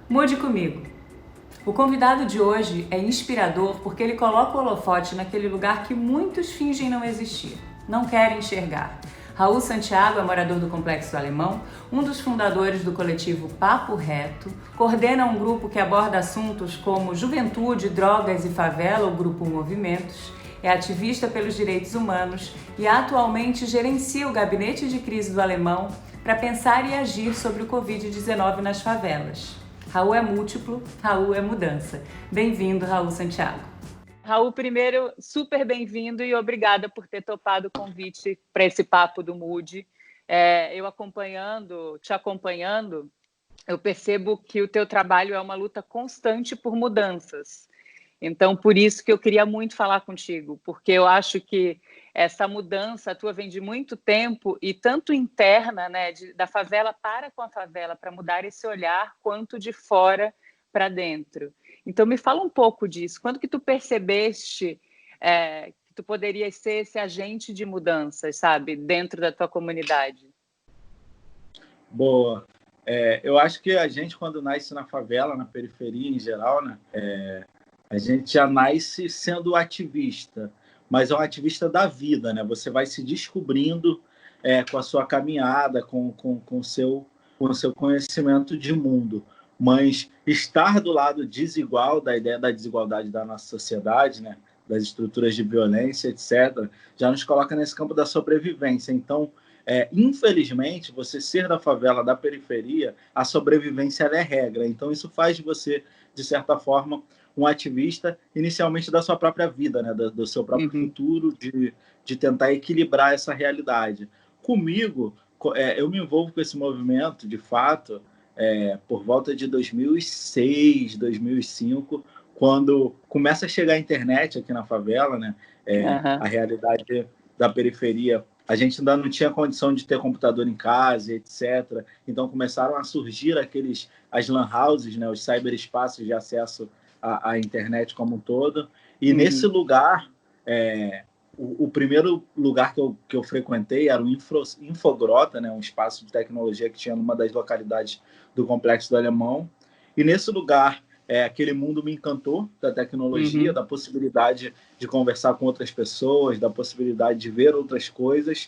Mude comigo. O convidado de hoje é inspirador porque ele coloca o holofote naquele lugar que muitos fingem não existir, não querem enxergar. Raul Santiago é morador do Complexo do Alemão, um dos fundadores do coletivo Papo Reto, coordena um grupo que aborda assuntos como juventude, drogas e favela, o Grupo Movimentos, é ativista pelos direitos humanos e atualmente gerencia o Gabinete de Crise do Alemão para pensar e agir sobre o Covid-19 nas favelas. Raul é múltiplo, Raul é mudança. Bem-vindo, Raul Santiago. Raul, primeiro, super bem-vindo e obrigada por ter topado o convite para esse papo do Mude. Eu te acompanhando, eu percebo que o teu trabalho é uma luta constante por mudanças. Então, por isso que eu queria muito falar contigo, porque eu acho que essa mudança tua vem de muito tempo e tanto interna, né, da favela com a favela, para mudar esse olhar, quanto de fora para dentro. Então, me fala um pouco disso. Quando que tu percebeste que tu poderias ser esse agente de mudanças, sabe, dentro da tua comunidade? Boa. Eu acho que a gente, quando nasce na favela, na periferia em geral, né, a gente já nasce sendo ativista, mas é um ativista da vida, né? Você vai se descobrindo com a sua caminhada, com o seu conhecimento de mundo. Mas estar do lado desigual da ideia da desigualdade da nossa sociedade, né? Das estruturas de violência, etc., já nos coloca nesse campo da sobrevivência. Então, infelizmente, você ser da favela, da periferia, a sobrevivência ela é regra. Então, isso faz de você, de certa forma, um ativista, inicialmente da sua própria vida, né? do seu próprio futuro, de tentar equilibrar essa realidade. Comigo, eu me envolvo com esse movimento, de fato, por volta de 2006, 2005, quando começa a chegar a internet aqui na favela, né? A realidade da periferia, a gente ainda não tinha condição de ter computador em casa, etc. Então começaram a surgir as lan houses, né? Os cyberespaços de acesso à internet como um todo. E nesse lugar, o primeiro lugar que eu frequentei era o Infogrota, né? Um espaço de tecnologia que tinha numa das localidades do Complexo do Alemão. E nesse lugar, aquele mundo me encantou, da tecnologia, da possibilidade de conversar com outras pessoas, da possibilidade de ver outras coisas.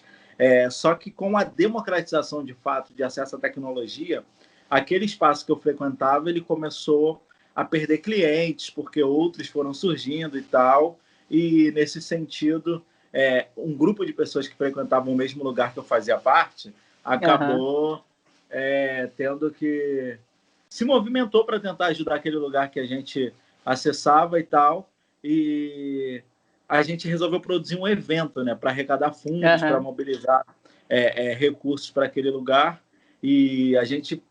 Só que com a democratização, de fato, de acesso à tecnologia, aquele espaço que eu frequentava, ele começou a perder clientes, porque outros foram surgindo e tal. E, nesse sentido, um grupo de pessoas que frequentavam o mesmo lugar que eu fazia parte acabou tendo que... se movimentou para tentar ajudar aquele lugar que a gente acessava e tal. E a gente resolveu produzir um evento, né, para arrecadar fundos, para mobilizar recursos para aquele lugar. E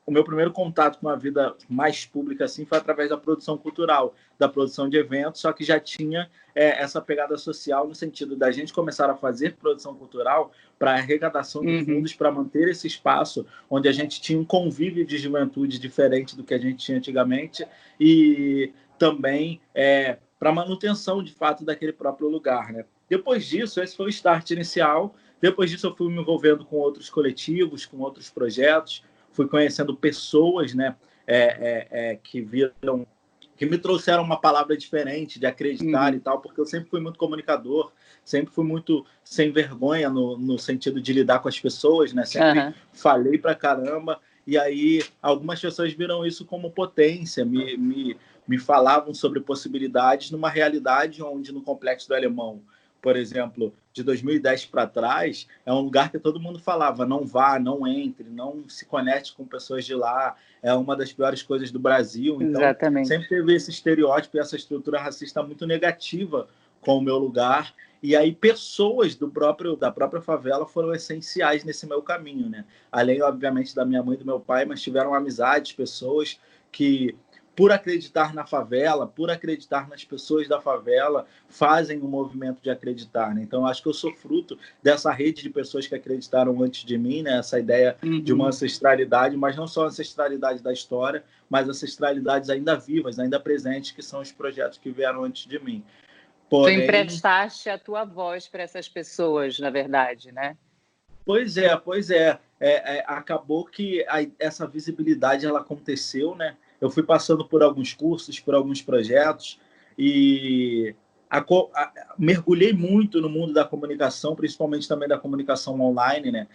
o meu primeiro contato com a vida mais pública assim foi através da produção cultural, da produção de eventos, só que já tinha essa pegada social no sentido da gente começar a fazer produção cultural para arrecadação de fundos para manter esse espaço onde a gente tinha um convívio de juventude diferente do que a gente tinha antigamente e também para manutenção de fato daquele próprio lugar, né? Depois disso, esse foi o start inicial. Depois disso, eu fui me envolvendo com outros coletivos, com outros projetos, fui conhecendo pessoas, né, que me trouxeram uma palavra diferente de acreditar e tal, porque eu sempre fui muito comunicador, sempre fui muito sem vergonha no sentido de lidar com as pessoas, né? Sempre falei pra caramba, e aí algumas pessoas viram isso como potência, me falavam sobre possibilidades numa realidade onde no Complexo do Alemão, por exemplo, de 2010 para trás, é um lugar que todo mundo falava, não vá, não entre, não se conecte com pessoas de lá, é uma das piores coisas do Brasil. Então, sempre teve esse estereótipo e essa estrutura racista muito negativa com o meu lugar. E aí pessoas da própria favela foram essenciais nesse meu caminho, né? Além, obviamente, da minha mãe e do meu pai, mas tiveram amizades, pessoas que, por acreditar na favela, por acreditar nas pessoas da favela, fazem um movimento de acreditar, né? Então, acho que eu sou fruto dessa rede de pessoas que acreditaram antes de mim, né? Essa ideia de uma ancestralidade, mas não só a ancestralidade da história, mas ancestralidades ainda vivas, ainda presentes, que são os projetos que vieram antes de mim. Porém... Tu emprestaste a tua voz para essas pessoas, na verdade, né? Pois é. acabou que essa visibilidade ela aconteceu, né? Eu fui passando por alguns cursos, por alguns projetos e mergulhei muito no mundo da comunicação, principalmente também da comunicação online, né?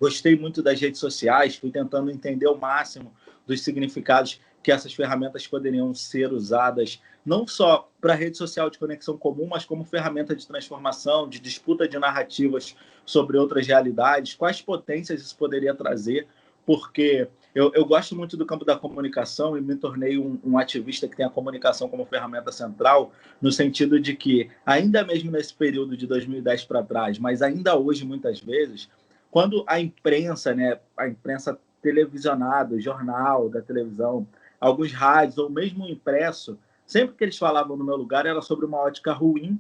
Gostei muito das redes sociais, fui tentando entender o máximo dos significados que essas ferramentas poderiam ser usadas, não só para a rede social de conexão comum, mas como ferramenta de transformação, de disputa de narrativas sobre outras realidades, quais potências isso poderia trazer, porque eu gosto muito do campo da comunicação e me tornei um ativista que tem a comunicação como ferramenta central, no sentido de que, ainda mesmo nesse período de 2010 para trás, mas ainda hoje, muitas vezes, quando a imprensa, né, a imprensa televisionada, o jornal da televisão, alguns rádios, ou mesmo o impresso, sempre que eles falavam no meu lugar era sobre uma ótica ruim,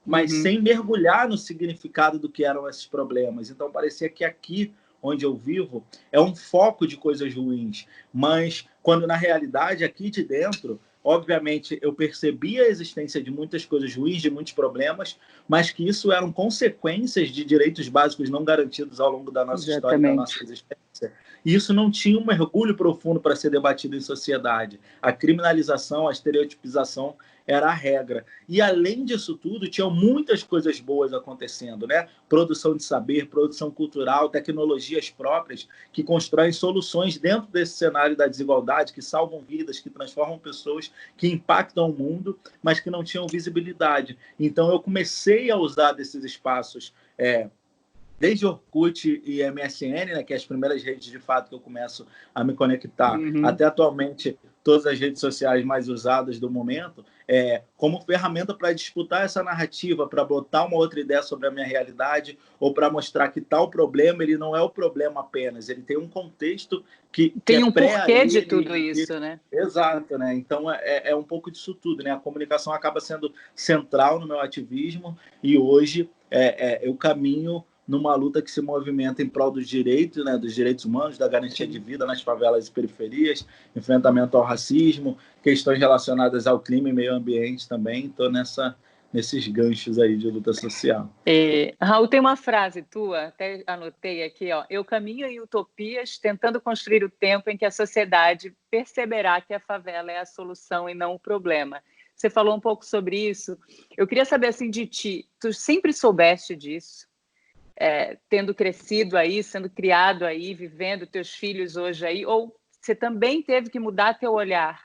mas sem mergulhar no significado do que eram esses problemas. Então, parecia que aqui, onde eu vivo, é um foco de coisas ruins, mas quando, na realidade, aqui de dentro, obviamente, eu percebi a existência de muitas coisas ruins, de muitos problemas, mas que isso eram consequências de direitos básicos não garantidos ao longo da nossa história e da nossa existência. E isso não tinha um mergulho profundo para ser debatido em sociedade. A criminalização, a estereotipização era a regra. E, além disso tudo, tinham muitas coisas boas acontecendo, né? Produção de saber, produção cultural, tecnologias próprias que constroem soluções dentro desse cenário da desigualdade, que salvam vidas, que transformam pessoas, que impactam o mundo, mas que não tinham visibilidade. Então, eu comecei a usar desses espaços, desde Orkut e MSN, né, que é as primeiras redes de fato que eu começo a me conectar, até atualmente todas as redes sociais mais usadas do momento, como ferramenta para disputar essa narrativa, para botar uma outra ideia sobre a minha realidade, ou para mostrar que tal problema ele não é o problema apenas, ele tem um contexto que tem um porquê de tudo isso, né? Exato, né? Então é um pouco disso tudo, né? A comunicação acaba sendo central no meu ativismo e hoje eu caminho numa luta que se movimenta em prol dos direitos, né, dos direitos humanos, da garantia de vida nas favelas e periferias, enfrentamento ao racismo, questões relacionadas ao clima e meio ambiente também. Estou nesses ganchos aí de luta social. Raul, tem uma frase tua, até anotei aqui, ó: eu caminho em utopias tentando construir o tempo em que a sociedade perceberá que a favela é a solução e não o problema. Você falou um pouco sobre isso. Eu queria saber assim de ti, tu sempre soubeste disso? Tendo crescido aí, sendo criado aí, vivendo teus filhos hoje aí, ou você também teve que mudar teu olhar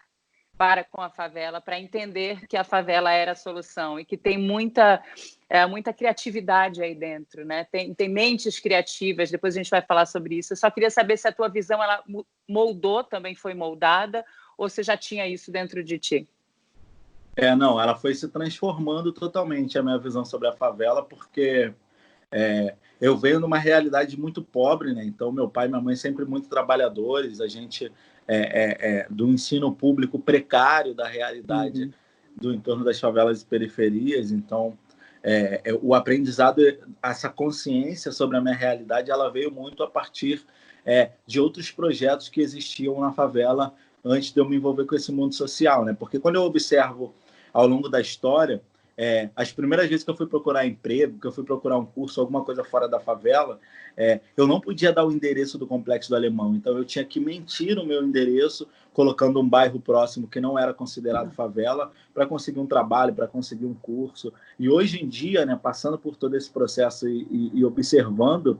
para com a favela, para entender que a favela era a solução e que tem muita criatividade aí dentro, né? Tem mentes criativas, depois a gente vai falar sobre isso. Eu só queria saber se a tua visão ela moldou, também foi moldada, ou você já tinha isso dentro de ti? Não, ela foi se transformando totalmente, a minha visão sobre a favela, porque eu venho numa realidade muito pobre, né? Então, meu pai e minha mãe sempre muito trabalhadores, a gente do ensino público precário da realidade do entorno das favelas e periferias. Então, o aprendizado, essa consciência sobre a minha realidade, ela veio muito a partir de outros projetos que existiam na favela antes de eu me envolver com esse mundo social, né? Porque quando eu observo ao longo da história, as primeiras vezes que eu fui procurar emprego, que eu fui procurar um curso, alguma coisa fora da favela, eu não podia dar o endereço do Complexo do Alemão. Então, eu tinha que mentir o meu endereço, colocando um bairro próximo que não era considerado favela, para conseguir um trabalho, para conseguir um curso. E hoje em dia, né, passando por todo esse processo e observando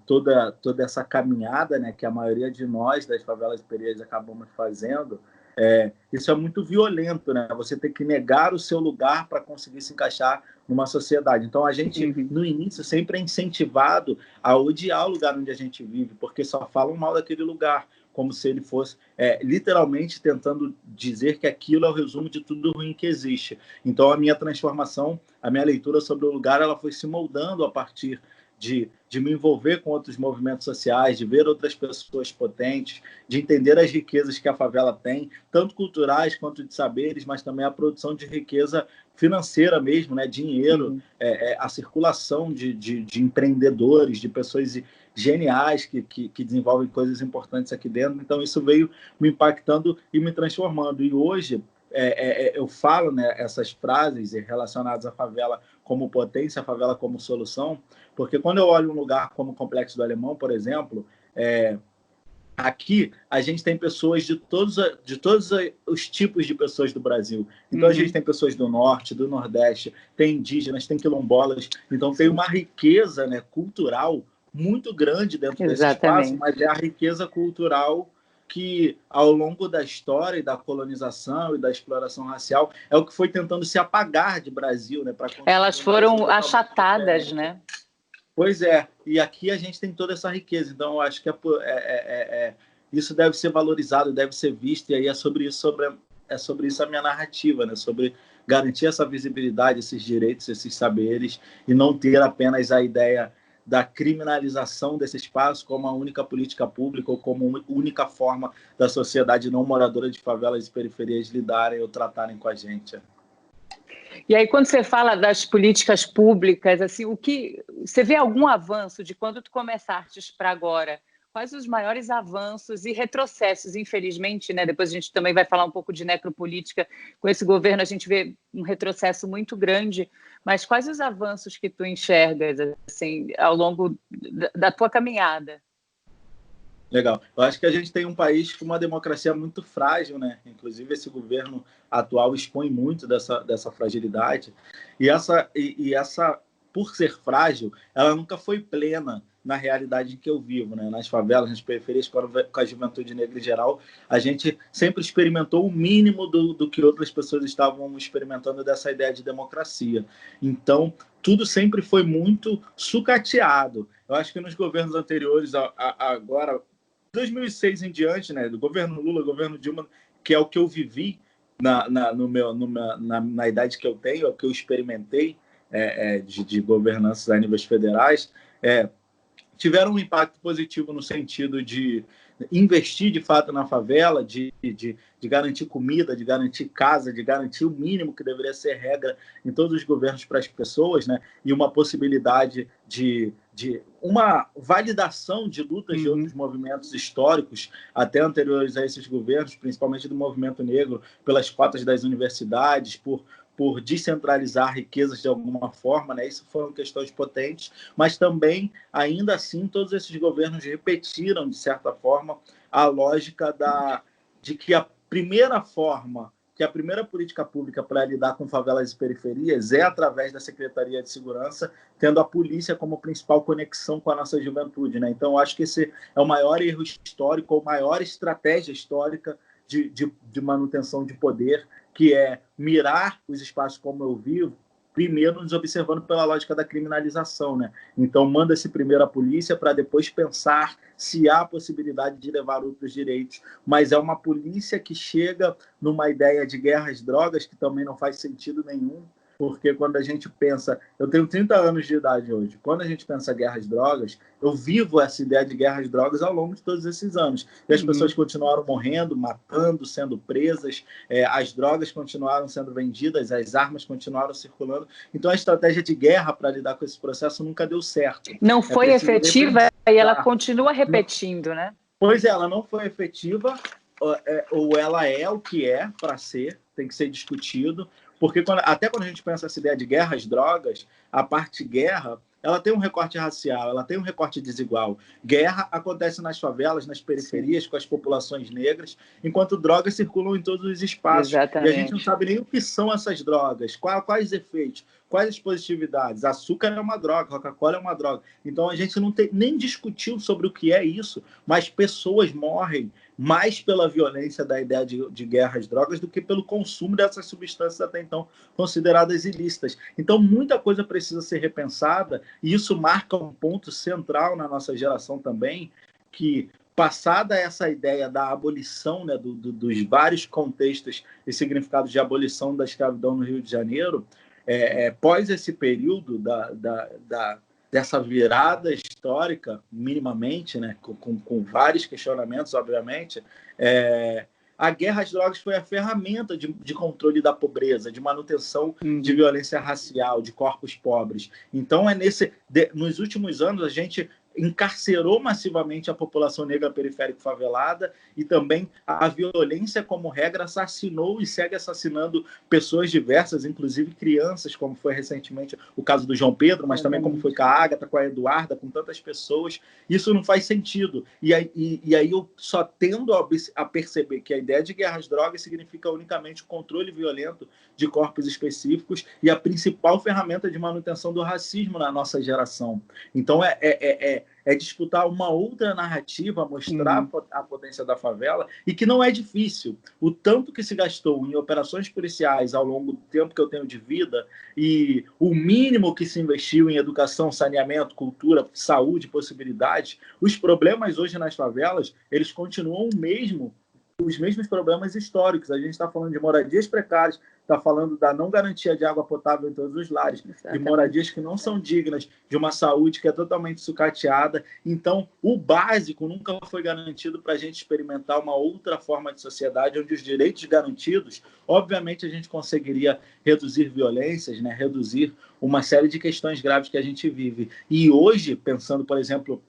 toda essa caminhada, né, que a maioria de nós das favelas e periferias acabamos fazendo, isso é muito violento, né? Você tem que negar o seu lugar para conseguir se encaixar numa sociedade. Então, a gente, no início, sempre é incentivado a odiar o lugar onde a gente vive, porque só falam mal daquele lugar, como se ele fosse literalmente tentando dizer que aquilo é o resumo de tudo ruim que existe. Então, a minha transformação, a minha leitura sobre o lugar, ela foi se moldando a partir de me envolver com outros movimentos sociais, de ver outras pessoas potentes, de entender as riquezas que a favela tem, tanto culturais quanto de saberes, mas também a produção de riqueza financeira mesmo, né? Dinheiro, a circulação de empreendedores, de pessoas geniais que desenvolvem coisas importantes aqui dentro. Então, isso veio me impactando e me transformando. E hoje, eu falo, né, essas frases relacionadas à favela como potência, a favela como solução, porque quando eu olho um lugar como o Complexo do Alemão, por exemplo, aqui a gente tem pessoas de todos os tipos de pessoas do Brasil. Então a gente tem pessoas do Norte, do Nordeste, tem indígenas, tem quilombolas. Então tem uma riqueza, né, cultural muito grande dentro desse espaço, mas é a riqueza cultural que, ao longo da história e da colonização e da exploração racial, é o que foi tentando se apagar de Brasil, né? Elas foram achatadas, né? Pois é, e aqui a gente tem toda essa riqueza, então eu acho que isso deve ser valorizado, deve ser visto, e aí é sobre isso a minha narrativa, né? Sobre garantir essa visibilidade, esses direitos, esses saberes, e não ter apenas a ideia da criminalização desse espaço como a única política pública ou como única forma da sociedade não moradora de favelas e periferias lidarem ou tratarem com a gente. E aí, quando você fala das políticas públicas, assim, o que você vê algum avanço de quando tu começaste para agora? Quais os maiores avanços e retrocessos, infelizmente, né? Depois a gente também vai falar um pouco de necropolítica. Com esse governo a gente vê um retrocesso muito grande, mas quais os avanços que tu enxergas assim, ao longo da tua caminhada? Legal. Eu acho que a gente tem um país com uma democracia muito frágil, né? Inclusive, esse governo atual expõe muito dessa fragilidade. E essa, por ser frágil, ela nunca foi plena na realidade em que eu vivo, né? Nas favelas, nas periferias, com a juventude negra em geral, a gente sempre experimentou o mínimo do que outras pessoas estavam experimentando dessa ideia de democracia. Então, tudo sempre foi muito sucateado. Eu acho que nos governos anteriores, agora, 2006 em diante, né, do governo Lula, governo Dilma, que é o que eu vivi na idade que eu tenho, é o que eu experimentei de governanças a níveis federais, tiveram um impacto positivo no sentido de investir de fato na favela, de garantir comida, de garantir casa, de garantir o mínimo que deveria ser regra em todos os governos para as pessoas, né? E uma possibilidade de uma validação de lutas de outros movimentos históricos, até anteriores a esses governos, principalmente do movimento negro, pelas cotas das universidades, por descentralizar riquezas de alguma forma, né? Isso foram questões potentes, mas também, ainda assim, todos esses governos repetiram, de certa forma, a lógica de que a primeira forma, que a primeira política pública para lidar com favelas e periferias é através da Secretaria de Segurança, tendo a polícia como principal conexão com a nossa juventude, né? Então, acho que esse é o maior erro histórico, a maior estratégia histórica de manutenção de poder, que é mirar os espaços como eu vivo, primeiro nos observando pela lógica da criminalização, né? Então, manda-se primeiro a polícia para depois pensar se há possibilidade de levar outros direitos. Mas é uma polícia que chega numa ideia de guerra às drogas que também não faz sentido nenhum, porque quando a gente pensa... Eu tenho 30 anos de idade hoje. Quando a gente pensa guerra às drogas, eu vivo essa ideia de guerra às drogas ao longo de todos esses anos. E as pessoas continuaram morrendo, matando, sendo presas, as drogas continuaram sendo vendidas, as armas continuaram circulando. Então, a estratégia de guerra para lidar com esse processo nunca deu certo. Não foi efetiva e ela continua repetindo, né? Pois é, ela não foi efetiva, ou ela é o que é para ser, tem que ser discutido. Porque até quando a gente pensa essa ideia de guerra às drogas, a parte guerra, ela tem um recorte racial, ela tem um recorte desigual. Guerra acontece nas favelas, nas periferias, sim, com as populações negras, enquanto drogas circulam em todos os espaços. Exatamente. E a gente não sabe nem o que são essas drogas, quais efeitos, quais as positividades. Açúcar é uma droga, Coca-Cola é uma droga. Então, a gente não nem discutiu sobre o que é isso, mas pessoas morrem mais pela violência da ideia de guerra às drogas do que pelo consumo dessas substâncias até então consideradas ilícitas. Então, muita coisa precisa ser repensada, e isso marca um ponto central na nossa geração também, que, passada essa ideia da abolição, né, dos vários contextos e significados de abolição da escravidão no Rio de Janeiro, pós esse período dessa virada histórica, minimamente, né, com vários questionamentos, obviamente, a guerra às drogas foi a ferramenta de controle da pobreza, de manutenção de violência racial, de corpos pobres. Então, nos últimos anos, a gente encarcerou massivamente a população negra periférica favelada e também a violência, como regra, assassinou e segue assassinando pessoas diversas, inclusive crianças, como foi recentemente o caso do João Pedro, mas também como foi com a Ágata, com a Eduarda, com tantas pessoas. Isso não faz sentido. E aí eu só tendo a perceber que a ideia de guerra às drogas significa unicamente o controle violento de corpos específicos e a principal ferramenta de manutenção do racismo na nossa geração. Então, é disputar uma outra narrativa, mostrar a potência da favela, e que não é difícil. O tanto que se gastou em operações policiais ao longo do tempo que eu tenho de vida e o mínimo que se investiu em educação, saneamento, cultura, saúde, possibilidades, os problemas hoje nas favelas, eles continuam os mesmos problemas históricos. A gente está falando de moradias precárias, está falando da não garantia de água potável em todos os lares, de moradias que não são dignas, de uma saúde que é totalmente sucateada. Então, o básico nunca foi garantido para a gente experimentar uma outra forma de sociedade, onde os direitos garantidos, obviamente a gente conseguiria reduzir violências, né? Reduzir uma série de questões graves que a gente vive. E hoje, pensando, por exemplo,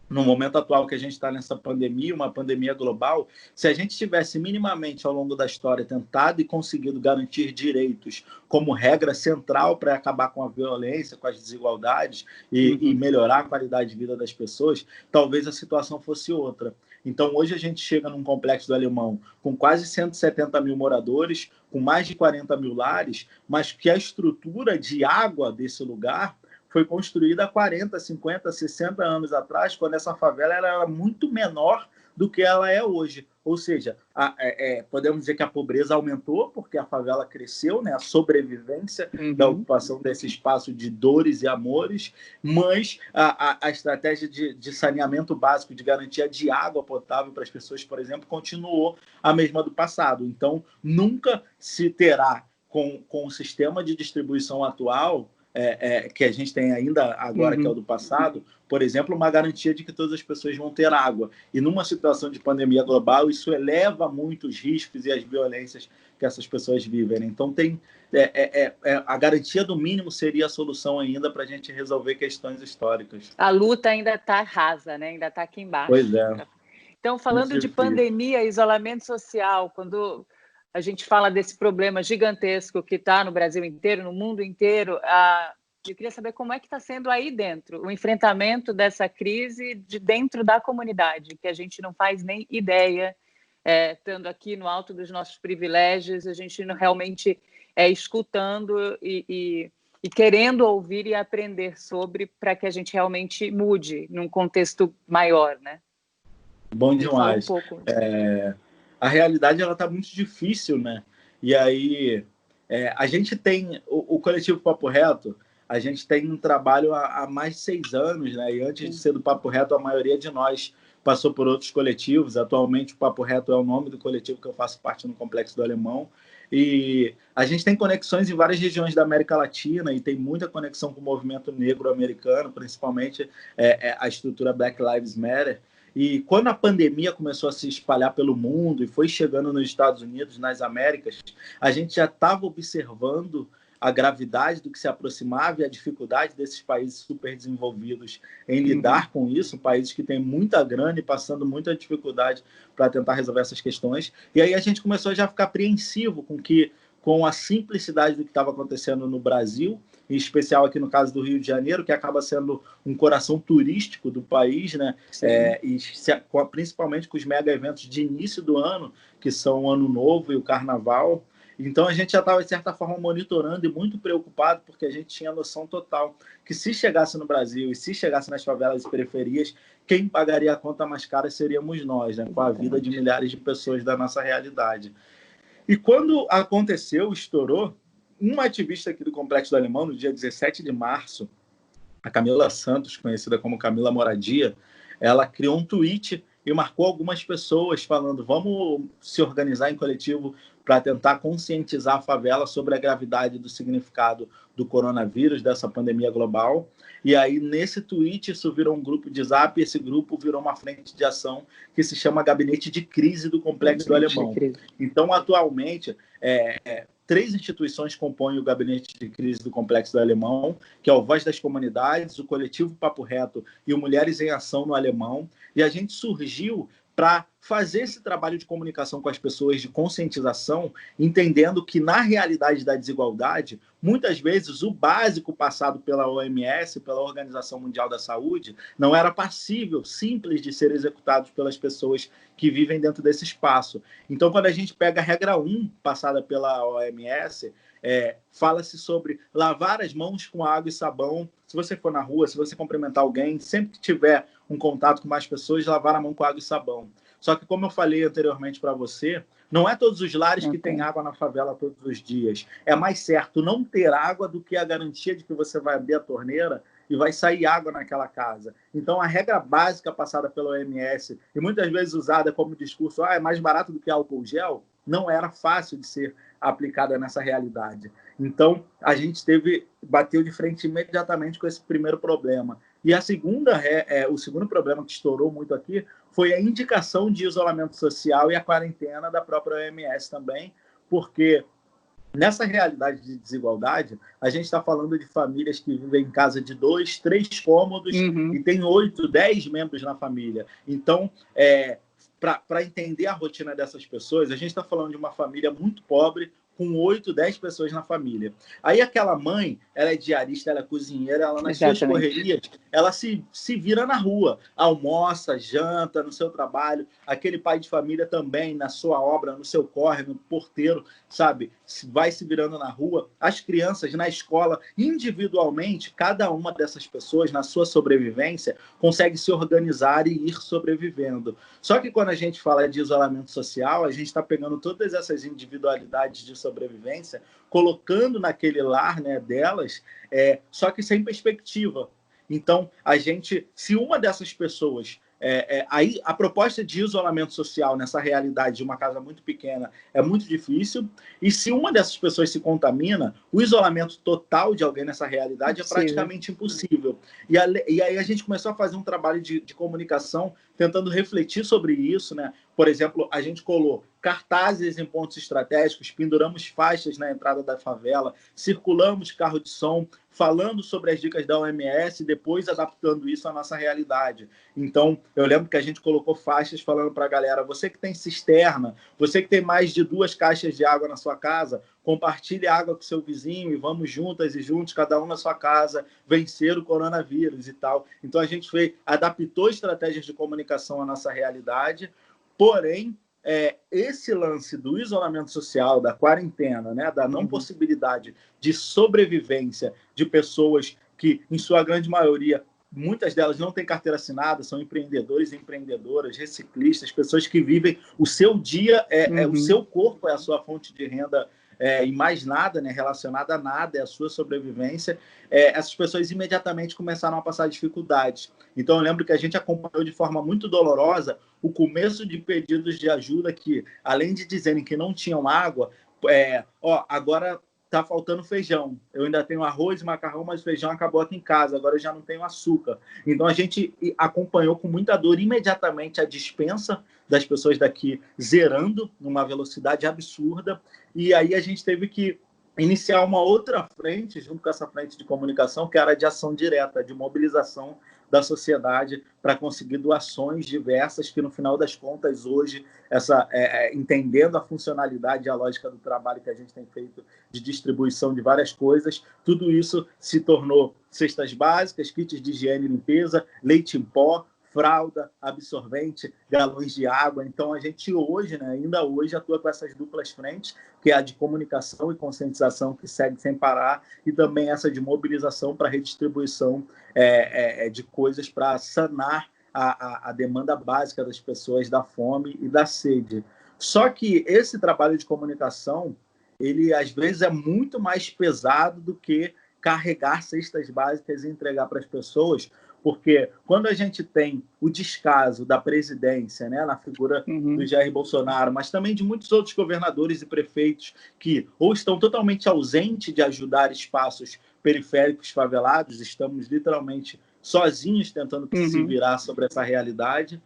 no momento atual que a gente está nessa pandemia, uma pandemia global, se a gente tivesse minimamente ao longo da história tentado e conseguido garantir direitos como regra central para acabar com a violência, com as desigualdades e melhorar a qualidade de vida das pessoas, talvez a situação fosse outra. Então, hoje a gente chega num complexo do Alemão com quase 170 mil moradores, com mais de 40 mil lares, mas que a estrutura de água desse lugar foi construída há 40, 50, 60 anos atrás, quando essa favela era muito menor do que ela é hoje. Ou seja, podemos dizer que a pobreza aumentou, porque a favela cresceu, né? A sobrevivência da ocupação desse espaço de dores e amores, mas a estratégia de saneamento básico, de garantia de água potável para as pessoas, por exemplo, continuou a mesma do passado. Então, nunca se terá, com o sistema de distribuição atual, que a gente tem ainda agora, que é o do passado, por exemplo, uma garantia de que todas as pessoas vão ter água. E numa situação de pandemia global, isso eleva muito os riscos e as violências que essas pessoas vivem. Então, a garantia do mínimo seria a solução ainda para a gente resolver questões históricas. A luta ainda está rasa, né? Ainda está aqui embaixo. Pois é. Então, falando de pandemia, isolamento social, quando a gente fala desse problema gigantesco que está no Brasil inteiro, no mundo inteiro, eu queria saber como é que está sendo aí dentro o enfrentamento dessa crise de dentro da comunidade, que a gente não faz nem ideia, estando aqui no alto dos nossos privilégios, a gente não realmente escutando e querendo ouvir e aprender sobre, para que a gente realmente mude num contexto maior, né? Bom demais. A realidade está muito difícil, né? E aí a gente tem o coletivo Papo Reto, a gente tem um trabalho há mais de 6 anos, né? E antes de ser do Papo Reto, a maioria de nós passou por outros coletivos. Atualmente, o Papo Reto é o nome do coletivo que eu faço parte no Complexo do Alemão. E a gente tem conexões em várias regiões da América Latina e tem muita conexão com o movimento negro americano, principalmente a estrutura Black Lives Matter. E quando a pandemia começou a se espalhar pelo mundo e foi chegando nos Estados Unidos, nas Américas, a gente já estava observando a gravidade do que se aproximava e a dificuldade desses países superdesenvolvidos em lidar com isso, países que têm muita grana e passando muita dificuldade para tentar resolver essas questões. E aí a gente começou já a ficar apreensivo com a simplicidade do que estava acontecendo no Brasil, em especial aqui no caso do Rio de Janeiro, que acaba sendo um coração turístico do país, né? Principalmente com os mega eventos de início do ano, que são o Ano Novo e o Carnaval. Então, a gente já estava, de certa forma, monitorando e muito preocupado, porque a gente tinha noção total que se chegasse no Brasil e se chegasse nas favelas e periferias, quem pagaria a conta mais cara seríamos nós, né? Com a vida de milhares de pessoas da nossa realidade. E quando aconteceu, estourou, uma ativista aqui do Complexo do Alemão, no dia 17 de março, a Camila Santos, conhecida como Camila Moradia, ela criou um tweet e marcou algumas pessoas falando: vamos se organizar em coletivo para tentar conscientizar a favela sobre a gravidade do significado do coronavírus, dessa pandemia global. E aí, nesse tweet, isso virou um grupo de Zap, e esse grupo virou uma frente de ação que se chama Gabinete de Crise do Complexo do Alemão. Então, atualmente, 3 instituições compõem o Gabinete de Crise do Complexo do Alemão, que é o Voz das Comunidades, o Coletivo Papo Reto e o Mulheres em Ação no Alemão. E a gente surgiu para fazer esse trabalho de comunicação com as pessoas, de conscientização, entendendo que, na realidade da desigualdade, muitas vezes o básico passado pela OMS, pela Organização Mundial da Saúde, não era passível, simples de ser executado pelas pessoas que vivem dentro desse espaço. Então, quando a gente pega a regra 1, passada pela OMS, fala-se sobre lavar as mãos com água e sabão. Se você for na rua, se você cumprimentar alguém, sempre que tiver um contato com mais pessoas, lavar a mão com água e sabão. Só que, como eu falei anteriormente para você, não é todos os lares que têm água na favela todos os dias. É mais certo não ter água do que a garantia de que você vai abrir a torneira e vai sair água naquela casa. Então, a regra básica passada pela OMS, e muitas vezes usada como discurso, é mais barato do que álcool gel, não era fácil de ser aplicada nessa realidade. Então, a gente bateu de frente imediatamente com esse primeiro problema. E o segundo problema que estourou muito aqui foi a indicação de isolamento social e a quarentena da própria OMS também, porque nessa realidade de desigualdade, a gente está falando de famílias que vivem em casa de 2, 3 cômodos e tem 8, 10 membros na família. Então, para entender a rotina dessas pessoas, a gente está falando de uma família muito pobre, com 8, 10 pessoas na família. Aí aquela mãe, ela é diarista, ela é cozinheira, ela nas suas correrias, ela se vira na rua, almoça, janta no seu trabalho, aquele pai de família também, na sua obra, no seu corre, no porteiro, sabe? Vai se virando na rua. As crianças na escola, individualmente, cada uma dessas pessoas, na sua sobrevivência, consegue se organizar e ir sobrevivendo. Só que quando a gente fala de isolamento social, a gente está pegando todas essas individualidades de sobrevivência, colocando naquele lar, né, delas, só que sem perspectiva. Então, se uma dessas pessoas... aí a proposta de isolamento social nessa realidade de uma casa muito pequena é muito difícil, e se uma dessas pessoas se contamina, o isolamento total de alguém nessa realidade é praticamente impossível. E aí a gente começou a fazer um trabalho de comunicação tentando refletir sobre isso, né? Por exemplo, a gente colou cartazes em pontos estratégicos, penduramos faixas na entrada da favela, circulamos carro de som, falando sobre as dicas da OMS e depois adaptando isso à nossa realidade. Então, eu lembro que a gente colocou faixas falando para a galera, você que tem cisterna, você que tem mais de 2 caixas de água na sua casa, compartilhe a água com seu vizinho e vamos juntas e juntos, cada um na sua casa, vencer o coronavírus e tal. Então, a gente adaptou estratégias de comunicação à nossa realidade, porém, esse lance do isolamento social, da quarentena, né, da não possibilidade de sobrevivência de pessoas que, em sua grande maioria, muitas delas não têm carteira assinada, são empreendedores e empreendedoras, reciclistas, pessoas que vivem o seu dia, o seu corpo é a sua fonte de renda, e mais nada, né, relacionada a nada, é a sua sobrevivência. Essas pessoas imediatamente começaram a passar dificuldades. Então, eu lembro que a gente acompanhou de forma muito dolorosa o começo de pedidos de ajuda que, além de dizerem que não tinham água, agora está faltando feijão. Eu ainda tenho arroz e macarrão, mas o feijão acabou aqui em casa. Agora eu já não tenho açúcar. Então, a gente acompanhou com muita dor imediatamente a despensa das pessoas daqui zerando numa velocidade absurda. E aí a gente teve que iniciar uma outra frente, junto com essa frente de comunicação, que era de ação direta, de mobilização da sociedade para conseguir doações diversas que, no final das contas, hoje, entendendo a funcionalidade e a lógica do trabalho que a gente tem feito de distribuição de várias coisas, tudo isso se tornou cestas básicas, kits de higiene e limpeza, leite em pó, fralda, absorvente, galões de água. Então, a gente hoje, né, ainda hoje, atua com essas duplas frentes, que é a de comunicação e conscientização, que segue sem parar, e também essa de mobilização para redistribuição de coisas para sanar a demanda básica das pessoas da fome e da sede. Só que esse trabalho de comunicação, ele às vezes é muito mais pesado do que carregar cestas básicas e entregar para as pessoas, porque quando a gente tem o descaso da presidência, né, na figura do Jair Bolsonaro, mas também de muitos outros governadores e prefeitos que ou estão totalmente ausentes de ajudar espaços periféricos favelados, estamos literalmente sozinhos tentando se virar sobre essa realidade,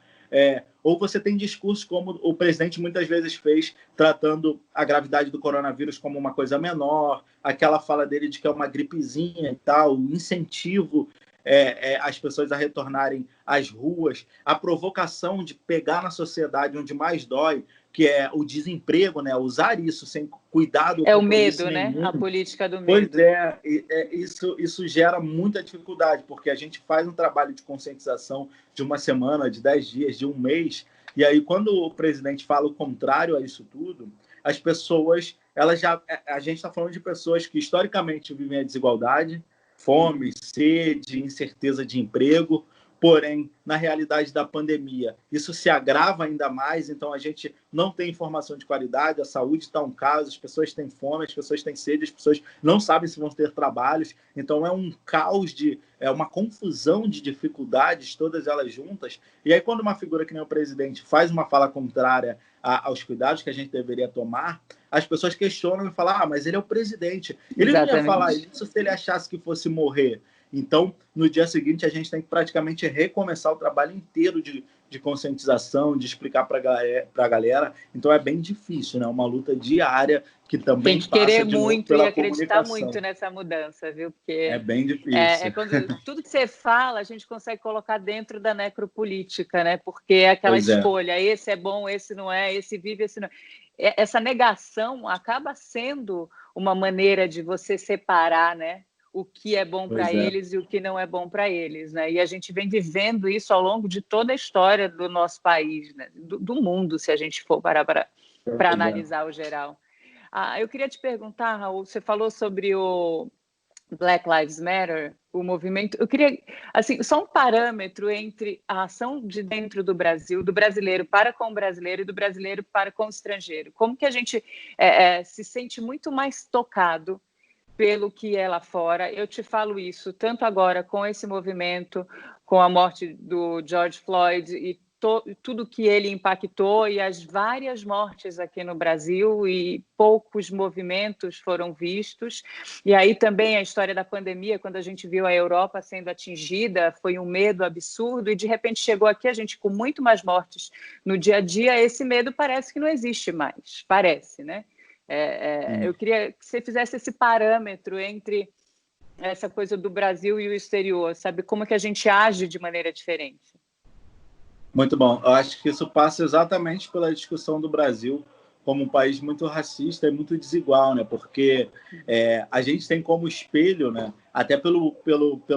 Ou você tem discursos como o presidente muitas vezes fez, tratando a gravidade do coronavírus como uma coisa menor, aquela fala dele de que é uma gripezinha e tal, o incentivo as pessoas a retornarem às ruas, a provocação de pegar na sociedade onde mais dói, que é o desemprego, né? Usar isso sem cuidado É ou o medo, nenhum. né? A política do Pois medo. isso gera muita dificuldade, porque a gente faz um trabalho de conscientização de uma semana, de 10 dias, de um mês, e aí quando o presidente fala o contrário a isso tudo, as pessoas, a gente está falando de pessoas que historicamente vivem a desigualdade, fome, sede, incerteza de emprego, porém, na realidade da pandemia, isso se agrava ainda mais, então a gente não tem informação de qualidade, a saúde está um caos, as pessoas têm fome, as pessoas têm sede, as pessoas não sabem se vão ter trabalhos, então é um caos, uma confusão de dificuldades, todas elas juntas, e aí quando uma figura que nem o presidente faz uma fala contrária aos cuidados que a gente deveria tomar, as pessoas questionam e falam, mas ele é o presidente, ele não ia falar isso se ele achasse que fosse morrer. Então, no dia seguinte, a gente tem que praticamente recomeçar o trabalho inteiro de conscientização, de explicar para a galera. Então, é bem difícil, né? Uma luta diária que também tem que querer passa de muito novo pela e acreditar comunicação. muito nessa mudança, viu? Porque é bem difícil. Tudo que você fala, a gente consegue colocar dentro da necropolítica, né? Porque é aquela escolha, esse é bom, esse não é, esse vive, esse não. Essa negação acaba sendo uma maneira de você separar, né? O que é bom para eles e o que não é bom para eles, né? E a gente vem vivendo isso ao longo de toda a história do nosso país, né? do mundo, se a gente for parar para analisar o geral. Eu queria te perguntar, Raul, você falou sobre o Black Lives Matter, o movimento. Eu queria, assim, só um parâmetro entre a ação de dentro do Brasil, do brasileiro para com o brasileiro e do brasileiro para com o estrangeiro. Como que a gente se sente muito mais tocado pelo que é lá fora? Eu te falo isso tanto agora com esse movimento, com a morte do George Floyd e tudo que ele impactou e as várias mortes aqui no Brasil e poucos movimentos foram vistos. E aí também a história da pandemia, quando a gente viu a Europa sendo atingida, foi um medo absurdo e de repente chegou aqui a gente com muito mais mortes no dia a dia, esse medo parece que não existe mais, parece, né? Eu queria que você fizesse esse parâmetro entre essa coisa do Brasil e o exterior, sabe? Como que a gente age de maneira diferente? Muito bom. Eu acho que isso passa exatamente pela discussão do Brasil como um país muito racista e muito desigual, né? Porque a gente tem como espelho, né? Até pelo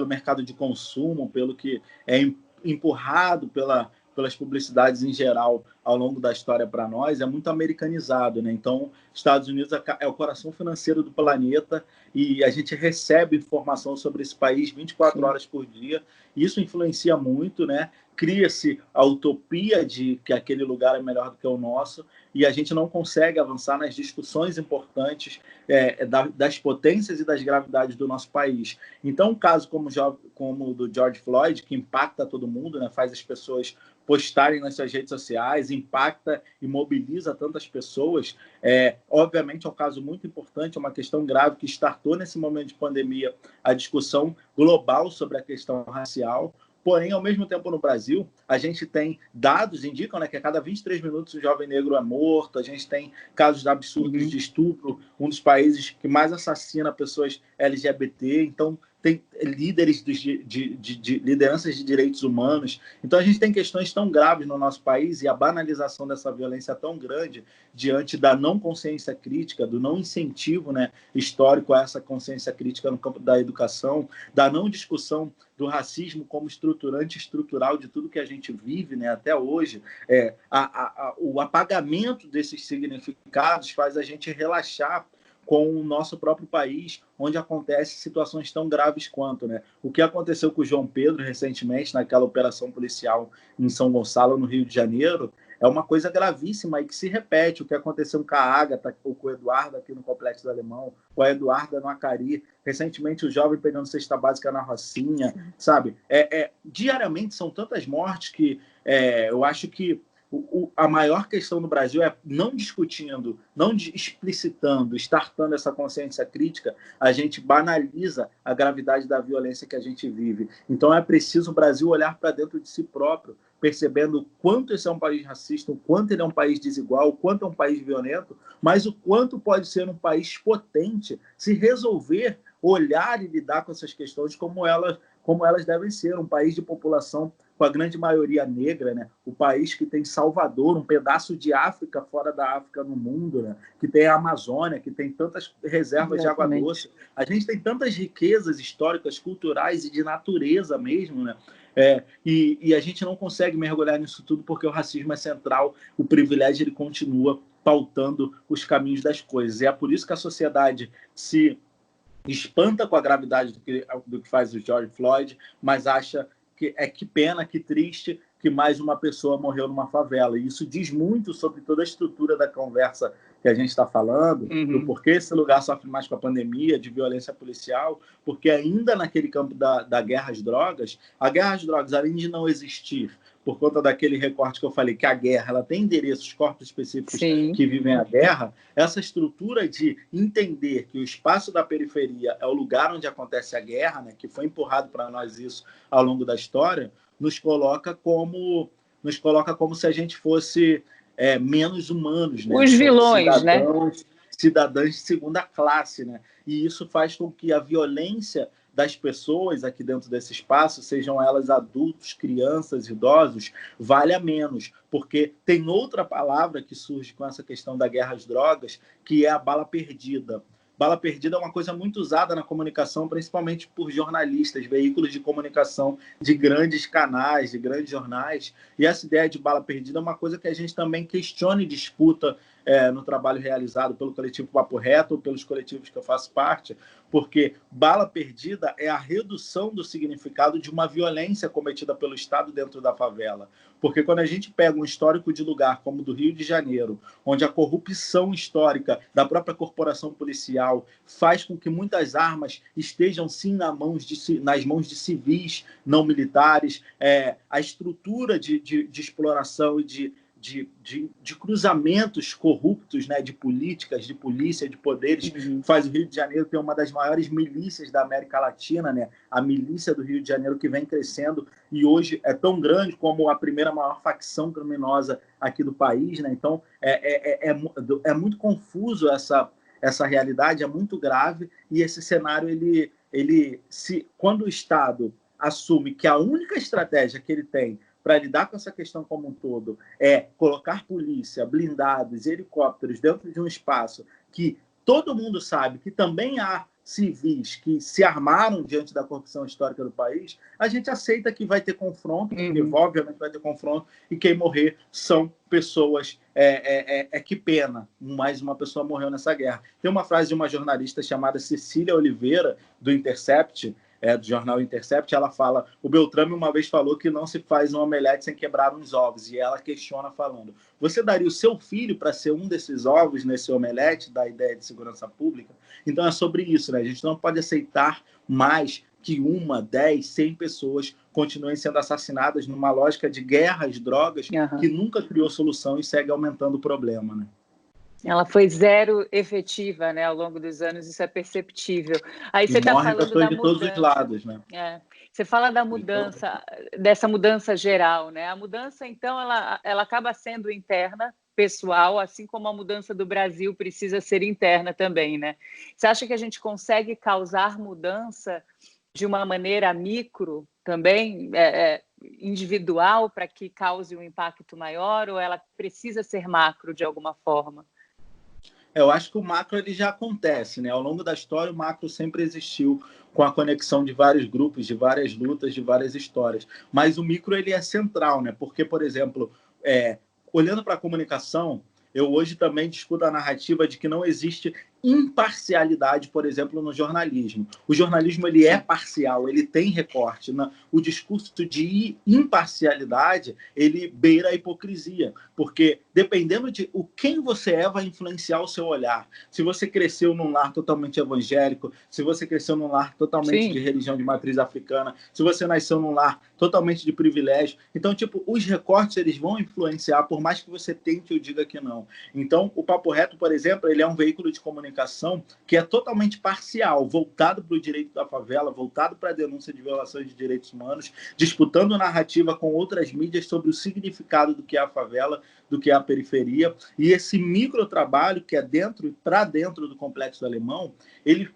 mercado de consumo, pelo que é empurrado pelas publicidades em geral ao longo da história para nós, é muito americanizado, né? Então, Estados Unidos é o coração financeiro do planeta e a gente recebe informação sobre esse país 24 horas por dia. Isso influencia muito, né? Cria-se a utopia de que aquele lugar é melhor do que o nosso e a gente não consegue avançar nas discussões importantes das potências e das gravidades do nosso país. Então, um caso como o do George Floyd, que impacta todo mundo, né? Faz as pessoas postarem nas suas redes sociais, impacta e mobiliza tantas pessoas. Obviamente, é um caso muito importante, é uma questão grave que startou nesse momento de pandemia a discussão global sobre a questão racial. Porém, ao mesmo tempo, no Brasil, a gente tem dados, indicam, né, que a cada 23 minutos um jovem negro é morto, a gente tem casos absurdos de estupro, um dos países que mais assassina pessoas LGBT, então tem líderes de lideranças de direitos humanos. Então, a gente tem questões tão graves no nosso país e a banalização dessa violência é tão grande diante da não consciência crítica, do não incentivo, né, histórico a essa consciência crítica no campo da educação, da não discussão do racismo como estruturante estrutural de tudo que a gente vive, né, até hoje. O apagamento desses significados faz a gente relaxar com o nosso próprio país, onde acontecem situações tão graves quanto, né? O que aconteceu com o João Pedro recentemente, naquela operação policial em São Gonçalo, no Rio de Janeiro, é uma coisa gravíssima e que se repete. O que aconteceu com a Ágata, ou com o Eduardo aqui no Complexo do Alemão, com a Eduarda no Acari, recentemente o jovem pegando cesta básica na Rocinha, sabe? Diariamente são tantas mortes que eu acho que a maior questão no Brasil é não discutindo, não explicitando, startando essa consciência crítica, a gente banaliza a gravidade da violência que a gente vive. Então é preciso o Brasil olhar para dentro de si próprio, percebendo o quanto esse é um país racista, o quanto ele é um país desigual, o quanto é um país violento, mas o quanto pode ser um país potente se resolver olhar e lidar com essas questões como elas devem ser. Um país de população com a grande maioria negra, né? O país que tem Salvador, um pedaço de África fora da África no mundo, né? Que tem a Amazônia, que tem tantas reservas de água doce. A gente tem tantas riquezas históricas, culturais e de natureza mesmo, né? E a gente não consegue mergulhar nisso tudo porque o racismo é central, o privilégio ele continua pautando os caminhos das coisas. E é por isso que a sociedade se espanta com a gravidade do que faz o George Floyd, mas acha que pena, que triste que mais uma pessoa morreu numa favela. E isso diz muito sobre toda a estrutura da conversa que a gente está falando, do porquê esse lugar sofre mais com a pandemia, de violência policial, porque ainda naquele campo da guerra às drogas, a guerra às drogas, além de não existir, por conta daquele recorte que eu falei, que a guerra ela tem endereços, corpos específicos que vivem a guerra, essa estrutura de entender que o espaço da periferia é o lugar onde acontece a guerra, né, que foi empurrado para nós isso ao longo da história, nos coloca como se a gente fosse menos humanos, né? Os vilões, né? Cidadãos de segunda classe, né? E isso faz com que a violência das pessoas aqui dentro desse espaço, sejam elas adultos, crianças, idosos, valha menos, porque tem outra palavra que surge com essa questão da guerra às drogas, que é a bala perdida. Bala perdida é uma coisa muito usada na comunicação, principalmente por jornalistas, veículos de comunicação de grandes canais, de grandes jornais. E essa ideia de bala perdida é uma coisa que a gente também questiona e disputa no trabalho realizado pelo coletivo Papo Reto ou pelos coletivos que eu faço parte, porque bala perdida é a redução do significado de uma violência cometida pelo Estado dentro da favela. Porque quando a gente pega um histórico de lugar como o do Rio de Janeiro, onde a corrupção histórica da própria corporação policial faz com que muitas armas estejam sim nas mãos de civis não militares, a estrutura de exploração e de cruzamentos corruptos, né, de políticas, de polícia, de poderes, faz o Rio de Janeiro ter uma das maiores milícias da América Latina, né, a milícia do Rio de Janeiro, que vem crescendo e hoje é tão grande como a primeira maior facção criminosa aqui do país, né? Então é muito confuso essa realidade, é muito grave, e esse cenário quando o Estado assume que a única estratégia que ele tem para lidar com essa questão como um todo é colocar polícia, blindados, helicópteros dentro de um espaço que todo mundo sabe que também há civis que se armaram diante da corrupção histórica do país, a gente aceita que vai ter confronto, porque obviamente vai ter confronto, e quem morrer são pessoas, que pena, mais uma pessoa morreu nessa guerra. Tem uma frase de uma jornalista chamada Cecília Oliveira, do Intercept, do jornal Intercept, ela fala, o Beltrame uma vez falou que não se faz um omelete sem quebrar uns ovos, e ela questiona falando, você daria o seu filho para ser um desses ovos nesse omelete da ideia de segurança pública? Então é sobre isso, né? A gente não pode aceitar mais que 1, 10, 100 pessoas continuem sendo assassinadas numa lógica de guerra às drogas que nunca criou solução e segue aumentando o problema, né? Ela foi zero efetiva, né, ao longo dos anos, isso é perceptível. Aí você está falando da de mudança. Todos os lados, né? Você fala da mudança, dessa mudança geral, né? A mudança, então, ela acaba sendo interna, pessoal, assim como a mudança do Brasil precisa ser interna também, né? Você acha que a gente consegue causar mudança de uma maneira micro também, individual, para que cause um impacto maior, ou ela precisa ser macro de alguma forma? Eu acho que o macro ele já acontece, né? Ao longo da história, o macro sempre existiu com a conexão de vários grupos, de várias lutas, de várias histórias. Mas o micro ele é central, né? Porque, por exemplo, olhando para a comunicação, eu hoje também discuto a narrativa de que não existe imparcialidade, por exemplo, no jornalismo. O jornalismo ele é parcial, ele tem recorte. O discurso de imparcialidade, ele beira a hipocrisia, porque dependendo de quem você é, vai influenciar o seu olhar. Se você cresceu num lar totalmente evangélico, se você cresceu num lar totalmente de religião de matriz africana, se você nasceu num lar totalmente de privilégio, então, os recortes, eles vão influenciar, por mais que você tente ou diga que não. Então, o Papo Reto, por exemplo, ele é um veículo de comunicação que é totalmente parcial, voltado para o direito da favela, voltado para a denúncia de violações de direitos humanos, disputando narrativa com outras mídias sobre o significado do que é a favela, do que é a periferia. E esse microtrabalho, que é dentro e para dentro do Complexo Alemão, ele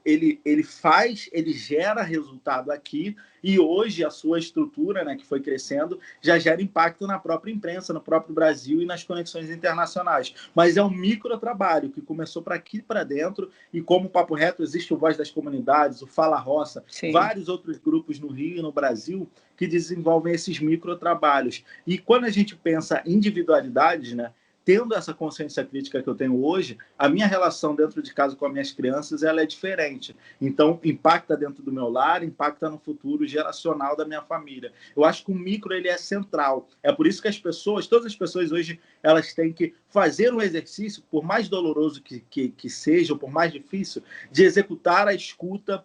gera resultado aqui, e hoje a sua estrutura, né, que foi crescendo, já gera impacto na própria imprensa, no próprio Brasil e nas conexões internacionais. Mas é um microtrabalho que começou para aqui, para dentro, e como o Papo Reto, existe o Voz das Comunidades, o Fala Roça, vários outros grupos no Rio e no Brasil que desenvolvem esses microtrabalhos. E quando a gente pensa individualidades, né, tendo essa consciência crítica que eu tenho hoje, a minha relação dentro de casa com as minhas crianças, ela é diferente. Então, impacta dentro do meu lar, impacta no futuro geracional da minha família. Eu acho que o micro, ele é central. É por isso que todas as pessoas hoje, elas têm que fazer um exercício, por mais doloroso que seja, ou por mais difícil, de executar a escuta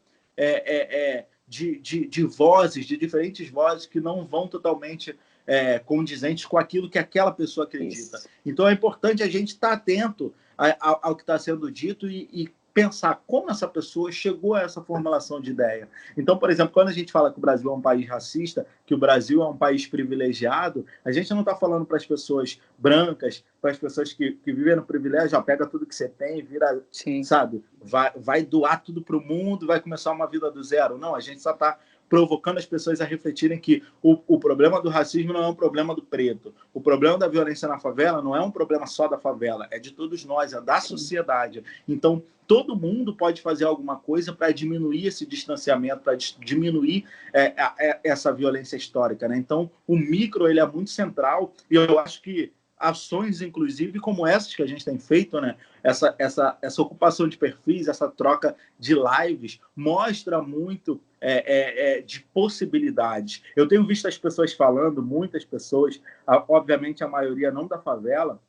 de vozes, de diferentes vozes que não vão totalmente condizentes com aquilo que aquela pessoa acredita. Isso. Então é importante a gente estar atento ao que está sendo dito e pensar como essa pessoa chegou a essa formulação de ideia. Então, por exemplo, quando a gente fala que o Brasil é um país racista, que o Brasil é um país privilegiado, a gente não está falando para as pessoas brancas, para as pessoas que vivem no privilégio, pega tudo que você tem, vira, sabe, vai doar tudo para o mundo, vai começar uma vida do zero. Não, a gente só está provocando as pessoas a refletirem que o problema do racismo não é um problema do preto. O problema da violência na favela não é um problema só da favela, é de todos nós, é da sociedade. Então, todo mundo pode fazer alguma coisa para diminuir esse distanciamento, para diminuir essa violência histórica, né? Então, o micro, ele é muito central, e eu acho que ações, inclusive, como essas que a gente tem feito, né? Essa ocupação de perfis, essa troca de lives, mostra muito de possibilidades. Eu tenho visto as pessoas falando, muitas pessoas, obviamente a maioria não da favela,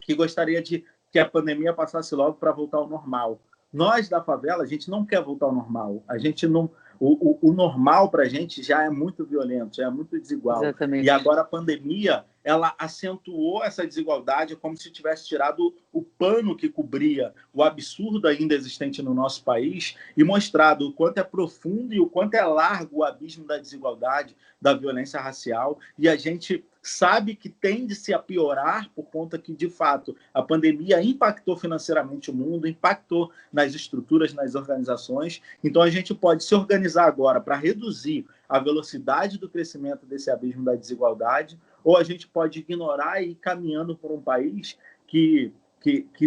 que gostaria que a pandemia passasse logo para voltar ao normal. Nós, da favela, a gente não quer voltar ao normal. A gente não... O normal para a gente já é muito violento, já é muito desigual. Exatamente. E agora a pandemia, ela acentuou essa desigualdade, como se tivesse tirado o pano que cobria o absurdo ainda existente no nosso país e mostrado o quanto é profundo e o quanto é largo o abismo da desigualdade, da violência racial. E a gente sabe que tende-se a piorar por conta que, de fato, a pandemia impactou financeiramente o mundo, impactou nas estruturas, nas organizações. Então, a gente pode se organizar agora para reduzir a velocidade do crescimento desse abismo da desigualdade, ou a gente pode ignorar e ir caminhando por um país que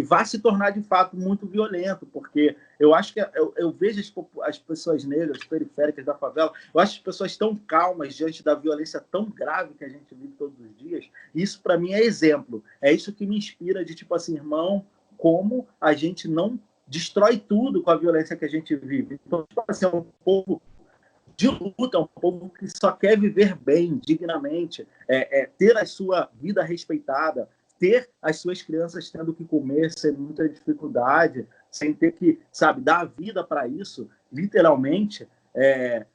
vai se tornar, de fato, muito violento, porque eu acho que eu vejo as pessoas negras, periféricas da favela, eu acho as pessoas tão calmas diante da violência tão grave que a gente vive todos os dias. Isso, para mim, é exemplo. É isso que me inspira de, tipo assim, irmão, como a gente não destrói tudo com a violência que a gente vive. Então, tipo assim, é um povo de luta, um povo que só quer viver bem, dignamente, ter a sua vida respeitada, ter as suas crianças tendo o que comer sem muita dificuldade, sem ter que, sabe, dar a vida para isso, literalmente.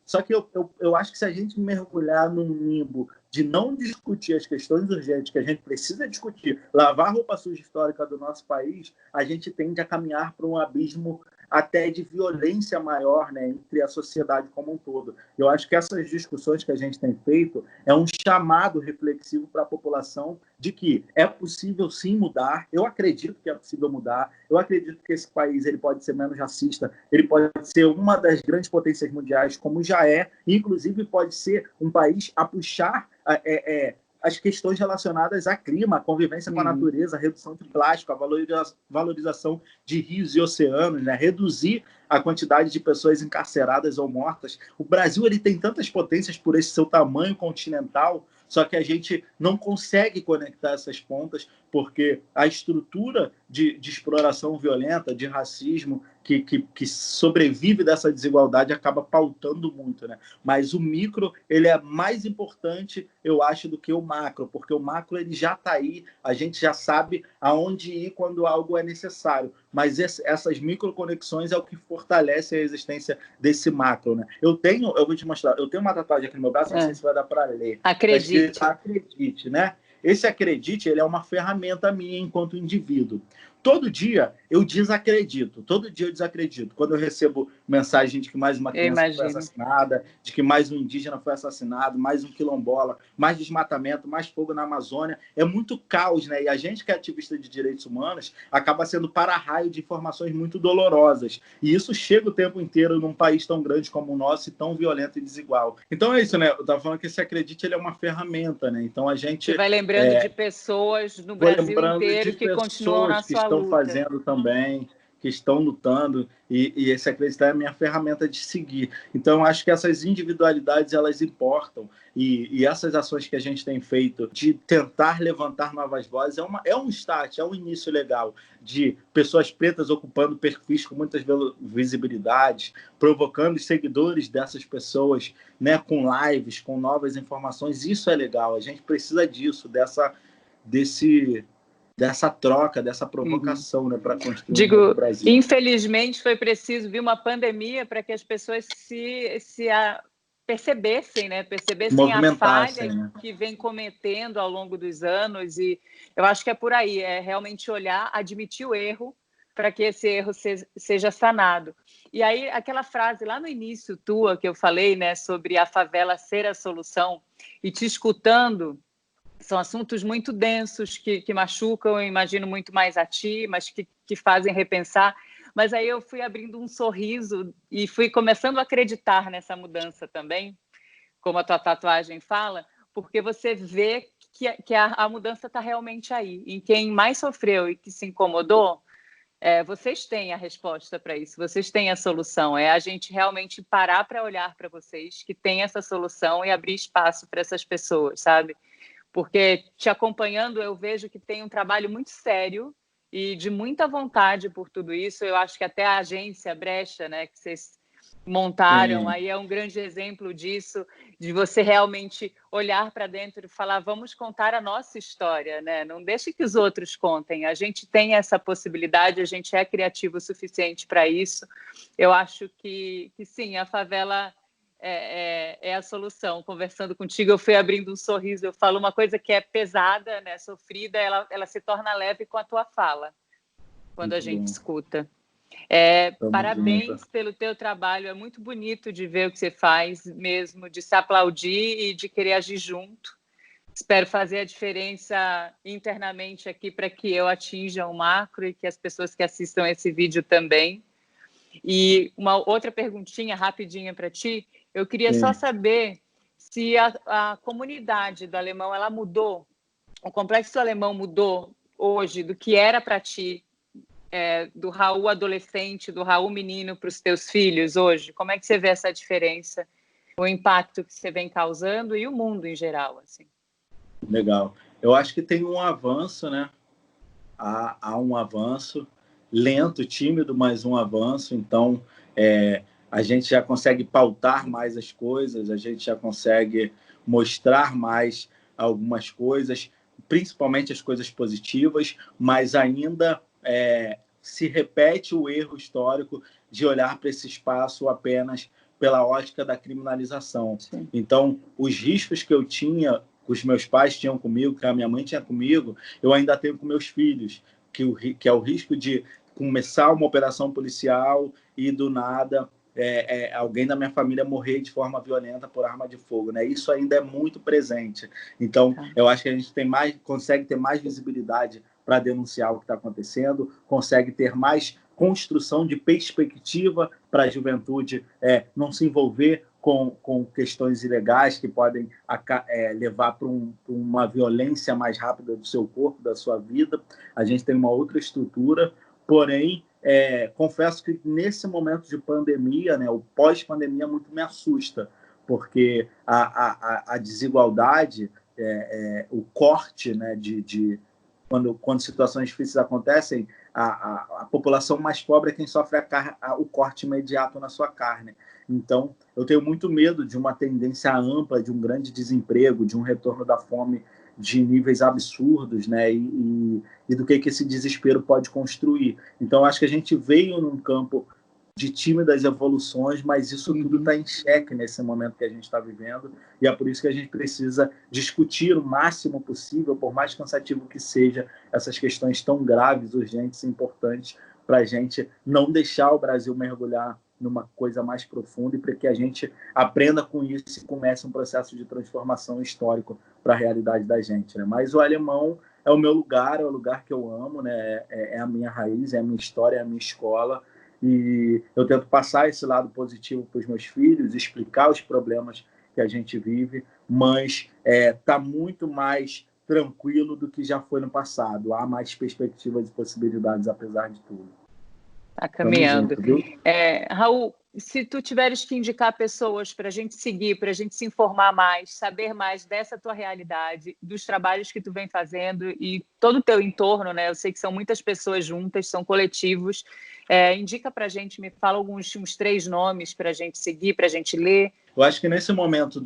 Só que eu acho que se a gente mergulhar num limbo de não discutir as questões urgentes que a gente precisa discutir, lavar a roupa suja histórica do nosso país, a gente tende a caminhar para um abismo até de violência maior, né, entre a sociedade como um todo. Eu acho que essas discussões que a gente tem feito é um chamado reflexivo para a população de que é possível sim mudar. Eu acredito que é possível mudar. Eu acredito que esse país ele pode ser menos racista, ele pode ser uma das grandes potências mundiais, como já é, inclusive pode ser um país a puxar as questões relacionadas a clima, a convivência com a natureza, a redução de plástico, a valorização de rios e oceanos, né? Reduzir a quantidade de pessoas encarceradas ou mortas. O Brasil ele tem tantas potências por esse seu tamanho continental, só que a gente não consegue conectar essas pontas porque a estrutura de exploração violenta, de racismo, que sobrevive dessa desigualdade acaba pautando muito, né? Mas o micro, ele é mais importante, eu acho, do que o macro, porque o macro ele já está aí, a gente já sabe aonde ir quando algo é necessário, mas essas microconexões é o que fortalece a existência desse macro, né? Eu vou te mostrar, eu tenho uma tatuagem aqui no meu braço, não sei se vai dar para ler. Acredite. Acredite, né? Esse acredite, ele é uma ferramenta minha enquanto indivíduo. Todo dia eu desacredito, todo dia eu desacredito. Quando eu recebo mensagem de que mais uma criança foi assassinada, de que mais um indígena foi assassinado, mais um quilombola, mais desmatamento, mais fogo na Amazônia, é muito caos, né? E a gente que é ativista de direitos humanos acaba sendo para-raio de informações muito dolorosas. E isso chega o tempo inteiro num país tão grande como o nosso e tão violento e desigual. Então é isso, né? Eu estava falando que esse acredite ele é uma ferramenta, né? Então a gente... Você vai lembrando de pessoas no Brasil inteiro que continuam na sua estão luta. Fazendo também, que estão lutando, e esse acreditar é a minha ferramenta de seguir. Então, acho que essas individualidades, elas importam, e essas ações que a gente tem feito de tentar levantar novas vozes é um start, é um início legal, de pessoas pretas ocupando perfis com muitas visibilidades, provocando os seguidores dessas pessoas, né, com lives, com novas informações. Isso é legal, a gente precisa disso, dessa troca, dessa provocação, né, para construir um novo Brasil. Infelizmente foi preciso vir uma pandemia para que as pessoas percebessem, né, a falha, né, que vem cometendo ao longo dos anos, e eu acho que é por aí, é realmente olhar, admitir o erro, para que esse erro seja sanado. E aí, aquela frase lá no início tua, que eu falei, né, sobre a favela ser a solução, e te escutando, são assuntos muito densos, que machucam, eu imagino, muito mais a ti, mas que fazem repensar. Mas aí eu fui abrindo um sorriso e fui começando a acreditar nessa mudança também, como a tua tatuagem fala, porque você vê que a mudança está realmente aí. Em quem mais sofreu e que se incomodou, vocês têm a resposta para isso, vocês têm a solução. É a gente realmente parar para olhar para vocês que tem essa solução e abrir espaço para essas pessoas, sabe? Porque te acompanhando eu vejo que tem um trabalho muito sério e de muita vontade por tudo isso. Eu acho que até a agência Brecha, né, que vocês montaram, aí é um grande exemplo disso, de você realmente olhar para dentro e falar, vamos contar a nossa história, né? Não deixe que os outros contem, a gente tem essa possibilidade, a gente é criativo o suficiente para isso. Eu acho que sim, a favela é a solução. Conversando contigo, eu fui abrindo um sorriso. Eu falo uma coisa que é pesada, né, sofrida, ela se torna leve com a tua fala, quando a gente escuta. Parabéns pelo teu trabalho. É muito bonito de ver o que você faz mesmo, de se aplaudir e de querer agir junto. Espero fazer a diferença internamente aqui para que eu atinja o macro e que as pessoas que assistam esse vídeo também. E uma outra perguntinha rapidinha para ti. Eu queria só saber se a comunidade do alemão ela mudou, o complexo alemão mudou hoje do que era para ti, do Raul adolescente, do Raul menino para os teus filhos hoje. Como é que você vê essa diferença, o impacto que você vem causando e o mundo em geral? Assim? Legal. Eu acho que tem um avanço, né? Há um avanço lento, tímido, mas um avanço. Então, a gente já consegue pautar mais as coisas, a gente já consegue mostrar mais algumas coisas, principalmente as coisas positivas, mas ainda se repete o erro histórico de olhar para esse espaço apenas pela ótica da criminalização. Sim. Então, os riscos que eu tinha, que os meus pais tinham comigo, que a minha mãe tinha comigo, eu ainda tenho com meus filhos, que é o risco de começar uma operação policial e, do nada, alguém da minha família morrer de forma violenta por arma de fogo, né? Isso ainda é muito presente. Então, eu acho que a gente consegue ter mais visibilidade para denunciar o que está acontecendo, consegue ter mais construção de perspectiva para a juventude não se envolver com questões ilegais que podem levar para uma violência mais rápida do seu corpo, da sua vida. A gente tem uma outra estrutura, porém, confesso que nesse momento de pandemia, né, o pós-pandemia muito me assusta, porque a desigualdade o corte, né, quando situações difíceis acontecem, a população mais pobre é quem sofre o corte imediato na sua carne. Então, eu tenho muito medo de uma tendência ampla, de um grande desemprego, de um retorno da fome de níveis absurdos, né? E do que esse desespero pode construir. Então, acho que a gente veio num campo de tímidas evoluções, mas isso tudo está em xeque nesse momento que a gente está vivendo, e é por isso que a gente precisa discutir o máximo possível, por mais cansativo que seja, essas questões tão graves, urgentes e importantes, para a gente não deixar o Brasil mergulhar numa coisa mais profunda e para que a gente aprenda com isso e comece um processo de transformação histórico para a realidade da gente, né? Mas o alemão é o meu lugar, é o lugar que eu amo, né? É a minha raiz, é a minha história, é a minha escola, e eu tento passar esse lado positivo para os meus filhos, explicar os problemas que a gente vive, mas está muito mais tranquilo do que já foi no passado. Há mais perspectivas e possibilidades, apesar de tudo. Está caminhando. Junto, Raul, se tu tiveres que indicar pessoas para a gente seguir, para a gente se informar mais, saber mais dessa tua realidade, dos trabalhos que tu vem fazendo e todo o teu entorno, né? Eu sei que são muitas pessoas juntas, são coletivos. Indica para a gente, me fala uns 3 nomes para a gente seguir, para a gente ler. Eu acho que nesse momento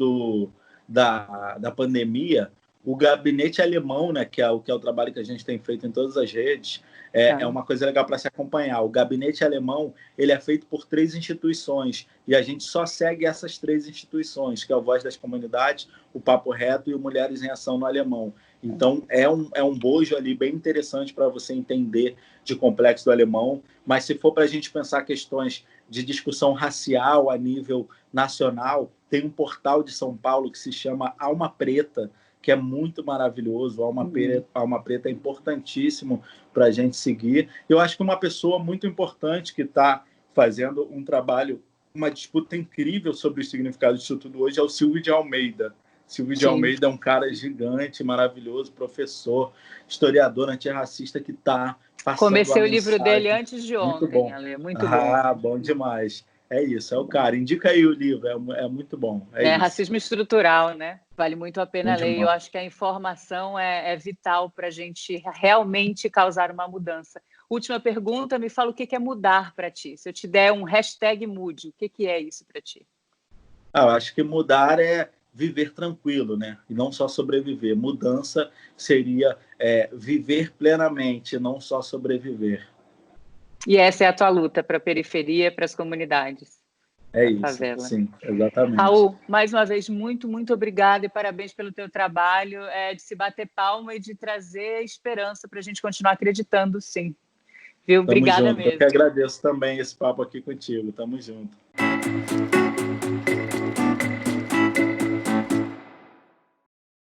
da pandemia, o gabinete alemão, né, que é o trabalho que a gente tem feito em todas as redes, é uma coisa legal para se acompanhar. O gabinete alemão, ele é feito por 3 instituições, e a gente só segue essas 3 instituições, que é o Voz das Comunidades, o Papo Reto e o Mulheres em Ação no Alemão. Então, é um bojo ali bem interessante para você entender de complexo do alemão, mas se for para a gente pensar questões de discussão racial a nível nacional, tem um portal de São Paulo que se chama Alma Preta, que é muito maravilhoso. Alma Preta é importantíssimo para a gente seguir. Eu acho que uma pessoa muito importante que está fazendo um trabalho, uma disputa incrível sobre o significado disso tudo hoje é o Silvio de Almeida. Silvio de Almeida é um cara gigante, maravilhoso, professor, historiador antirracista que está passando Comecei a o livro mensagem. dele antes de ontem, muito bom. Ale, muito bom. Bom demais. É isso, é o cara. Indica aí o livro, é muito bom. Racismo estrutural, né? Vale muito a pena ler. Eu acho que a informação é vital para a gente realmente causar uma mudança. Última pergunta, me fala o que é mudar para ti. Se eu te der um #mude, o que é isso para ti? Eu acho que mudar é viver tranquilo, né? E não só sobreviver. Mudança seria viver plenamente, não só sobreviver. E essa é a tua luta para a periferia, para as comunidades. É isso, favela. Sim, exatamente. Raul, mais uma vez, muito, muito obrigada e parabéns pelo teu trabalho, de se bater palma e de trazer esperança para a gente continuar acreditando, sim. Viu? Obrigada mesmo. Eu que agradeço também esse papo aqui contigo. Tamo junto.